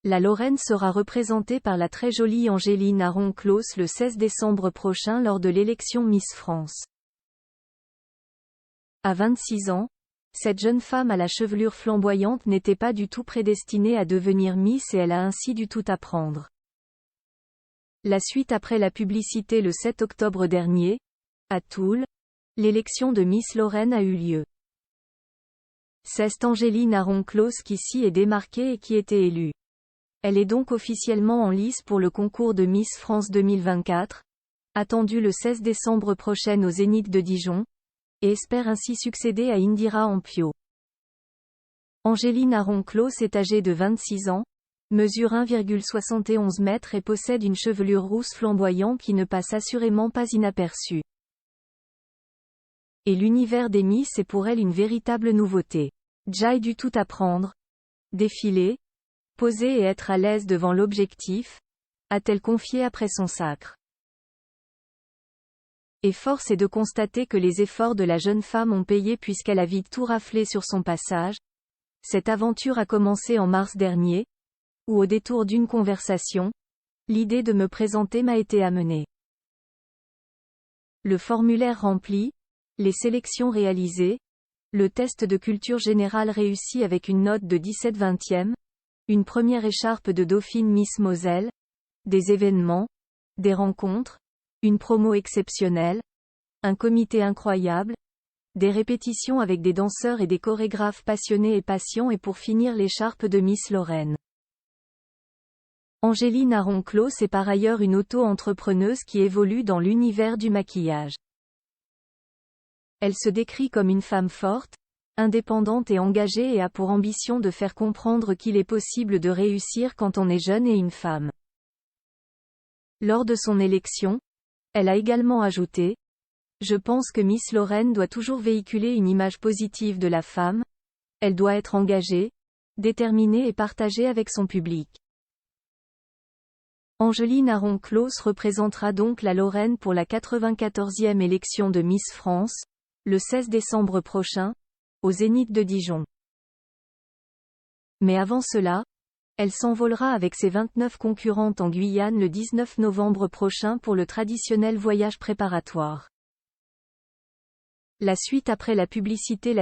La Lorraine sera représentée par la très jolie Angéline Aron-Clos le 16 décembre prochain lors de l'élection Miss France. À 26 ans, cette jeune femme à la chevelure flamboyante n'était pas du tout prédestinée à devenir Miss et elle a ainsi du tout à prendre. La suite après la publicité le 7 octobre dernier, à Toul, l'élection de Miss Lorraine a eu lieu. C'est Angéline Aron-Clos qui s'y est démarquée et qui était élue. Elle est donc officiellement en lice pour le concours de Miss France 2024, attendu le 16 décembre prochain au Zénith de Dijon, et espère ainsi succéder à Indira Ampio. Angéline Aron-Clos est âgée de 26 ans, mesure 1,71 m et possède une chevelure rousse flamboyante qui ne passe assurément pas inaperçue. Et l'univers des Miss est pour elle une véritable nouveauté. J'aille du tout apprendre, défiler, poser et être à l'aise devant l'objectif, a-t-elle confié après son sacre. Et force est de constater que les efforts de la jeune femme ont payé puisqu'elle a vite tout raflé sur son passage. Cette aventure a commencé en mars dernier, où au détour d'une conversation, l'idée de me présenter m'a été amenée. Le formulaire rempli, les sélections réalisées, le test de culture générale réussi avec une note de 17/20, une première écharpe de Dauphine Miss Moselle, des événements, des rencontres, une promo exceptionnelle, un comité incroyable, des répétitions avec des danseurs et des chorégraphes passionnés et patients et pour finir l'écharpe de Miss Lorraine. Angéline Aron-Clos est par ailleurs une auto-entrepreneuse qui évolue dans l'univers du maquillage. Elle se décrit comme une femme forte, indépendante et engagée et a pour ambition de faire comprendre qu'il est possible de réussir quand on est jeune et une femme. Lors de son élection, elle a également ajouté : « Je pense que Miss Lorraine doit toujours véhiculer une image positive de la femme, elle doit être engagée, déterminée et partagée avec son public. » Angéline Aron-Clos représentera donc la Lorraine pour la 94e élection de Miss France, le 16 décembre prochain, au Zénith de Dijon. Mais avant cela, elle s'envolera avec ses 29 concurrentes en Guyane le 19 novembre prochain pour le traditionnel voyage préparatoire. La suite après la publicité.